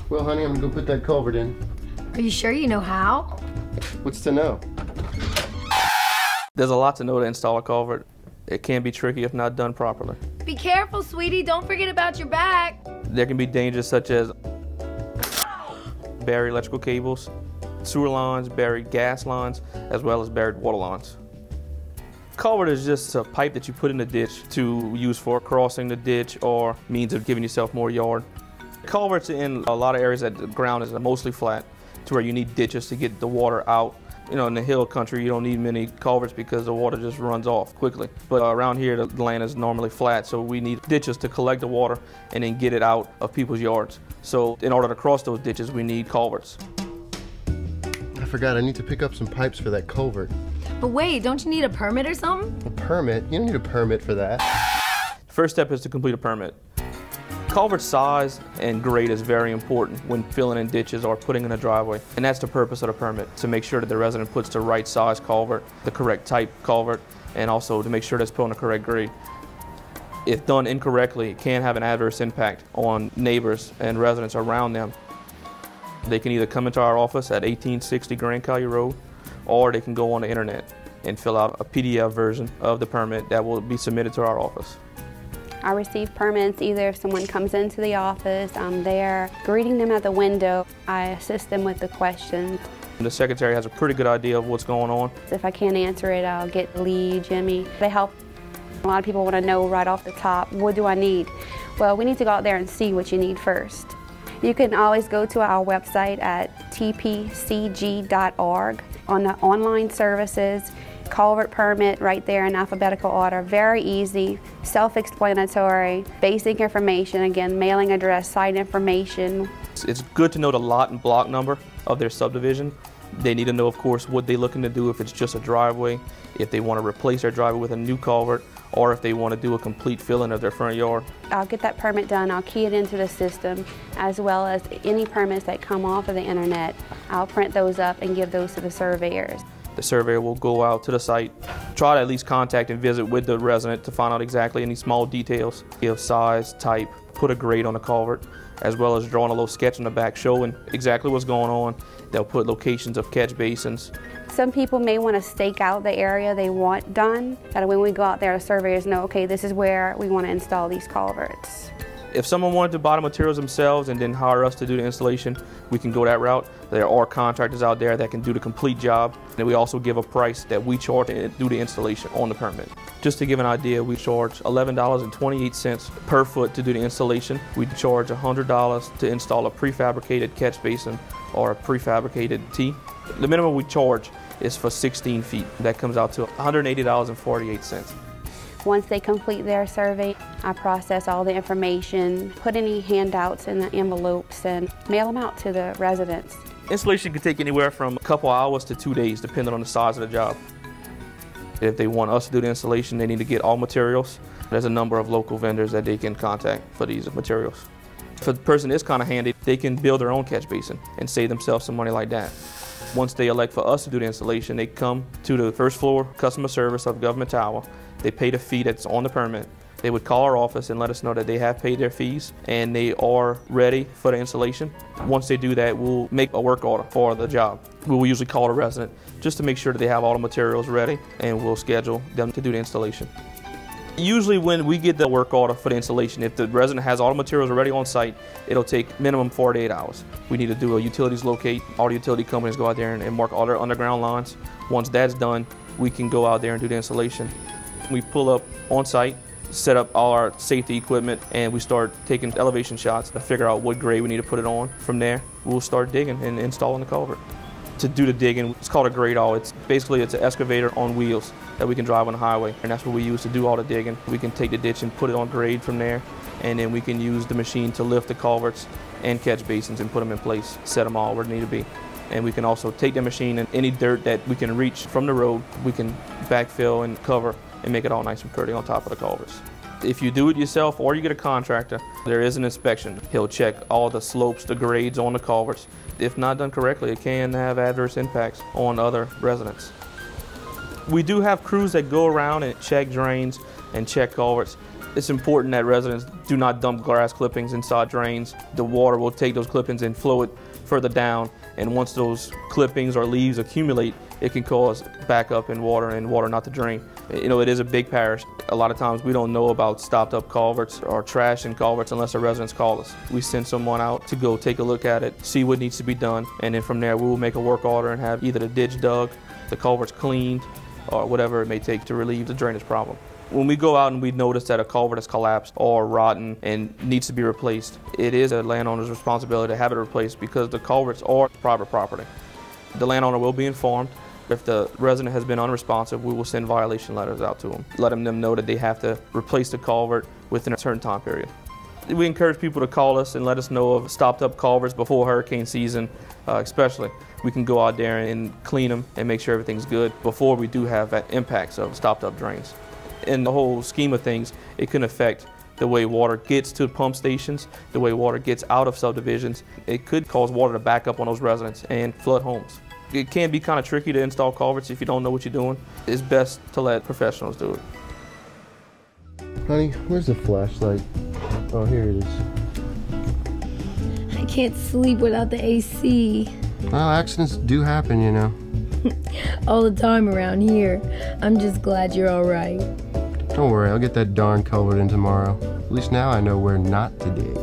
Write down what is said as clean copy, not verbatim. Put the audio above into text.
Well, honey, I'm gonna go put that culvert in. Are you sure you know how? What's to know? There's a lot to know to install a culvert. It can be tricky if not done properly. Be careful, sweetie. Don't forget about your back. There can be dangers such as buried electrical cables, sewer lines, buried gas lines, as well as buried water lines. Culvert is just a pipe that you put in the ditch to use for crossing the ditch or means of giving yourself more yard. Culverts in a lot of areas that the ground is mostly flat to where you need ditches to get the water out. You know, in the hill country, you don't need many culverts because the water just runs off quickly. But around here, the land is normally flat, so we need ditches to collect the water and then get it out of people's yards. So in order to cross those ditches, we need culverts. I forgot, I need to pick up some pipes for that culvert. But wait, don't you need a permit or something? A permit? You don't need a permit for that. First step is to complete a permit. Culvert size and grade is very important when filling in ditches or putting in a driveway. And that's the purpose of the permit, to make sure that the resident puts the right size culvert, the correct type culvert, and also to make sure that's put on the correct grade. If done incorrectly, it can have an adverse impact on neighbors and residents around them. They can either come into our office at 1860 Grand Collier Road, or they can go on the internet and fill out a PDF version of the permit that will be submitted to our office. I receive permits either if someone comes into the office, I'm there greeting them at the window. I assist them with the questions. The secretary has a pretty good idea of what's going on. If I can't answer it, I'll get Lee, Jimmy. They help. A lot of people want to know right off the top, what do I need? Well, we need to go out there and see what you need first. You can always go to our website at tpcg.org on the online services. Culvert permit right there in alphabetical order, very easy, self-explanatory, basic information, again, mailing address, site information. It's good to know the lot and block number of their subdivision. They need to know, of course, what they're looking to do, if it's just a driveway, if they want to replace their driveway with a new culvert, or if they want to do a complete fill-in of their front yard. I'll get that permit done, I'll key it into the system, as well as any permits that come off of the internet. I'll print those up and give those to the surveyors. The surveyor will go out to the site, try to at least contact and visit with the resident to find out exactly any small details, give size, type, put a grade on the culvert, as well as drawing a little sketch on the back showing exactly what's going on. They'll put locations of catch basins. Some people may want to stake out the area they want done, that when we go out there, the surveyors know, okay, this is where we want to install these culverts. If someone wanted to buy the materials themselves and then hire us to do the installation, we can go that route. There are contractors out there that can do the complete job. And we also give a price that we charge to do the installation on the permit. Just to give an idea, we charge $11.28 per foot to do the installation. We charge $100 to install a prefabricated catch basin or a prefabricated T. The minimum we charge is for 16 feet. That comes out to $180.48. Once they complete their survey, I process all the information, put any handouts in the envelopes, and mail them out to the residents. Installation can take anywhere from a couple hours to 2 days, depending on the size of the job. If they want us to do the installation, they need to get all materials. There's a number of local vendors that they can contact for these materials. If the person is kind of handy, they can build their own catch basin and save themselves some money like that. Once they elect for us to do the installation, they come to the first floor customer service of Government Tower. They pay the fee that's on the permit. They would call our office and let us know that they have paid their fees and they are ready for the installation. Once they do that, we'll make a work order for the job. We will usually call the resident just to make sure that they have all the materials ready, and we'll schedule them to do the installation. Usually when we get the work order for the installation, if the resident has all the materials already on site, it'll take minimum 48 hours. We need to do a utilities locate. All the utility companies go out there and mark all their underground lines. Once that's done, we can go out there and do the installation. We pull up on site, set up all our safety equipment, and we start taking elevation shots to figure out what grade we need to put it on. From there, we'll start digging and installing the culvert. To do the digging, it's called a grade all. It's an excavator on wheels that we can drive on the highway, and that's what we use to do all the digging. We can take the ditch and put it on grade from there, and then we can use the machine to lift the culverts and catch basins and put them in place, set them all where they need to be. And we can also take the machine and any dirt that we can reach from the road, we can backfill and cover and make it all nice and pretty on top of the culverts. If you do it yourself or you get a contractor, there is an inspection. He'll check all the slopes, the grades on the culverts. If not done correctly, it can have adverse impacts on other residents. We do have crews that go around and check drains and check culverts. It's important that residents do not dump grass clippings inside drains. The water will take those clippings and flow it further down, and once those clippings or leaves accumulate, it can cause backup in water and water not to drain. You know, it is a big parish. A lot of times we don't know about stopped up culverts or trash in culverts unless the residents call us. We send someone out to go take a look at it, see what needs to be done, and then from there we will make a work order and have either the ditch dug, the culverts cleaned, or whatever it may take to relieve the drainage problem. When we go out and we notice that a culvert has collapsed or rotten and needs to be replaced, it is a landowner's responsibility to have it replaced because the culverts are private property. The landowner will be informed. If the resident has been unresponsive, we will send violation letters out to them, letting them know that they have to replace the culvert within a certain time period. We encourage people to call us and let us know of stopped up culverts before hurricane season, especially. We can go out there and clean them and make sure everything's good before we do have impacts of stopped up drains. In the whole scheme of things, it can affect the way water gets to pump stations, the way water gets out of subdivisions. It could cause water to back up on those residents and flood homes. It can be kind of tricky to install culverts if you don't know what you're doing. It's best to let professionals do it. Honey, where's the flashlight? Oh, here it is. I can't sleep without the AC. Well, accidents do happen, you know. All the time around here. I'm just glad you're all right. Don't worry, I'll get that darn culvert in tomorrow. At least now I know where not to dig.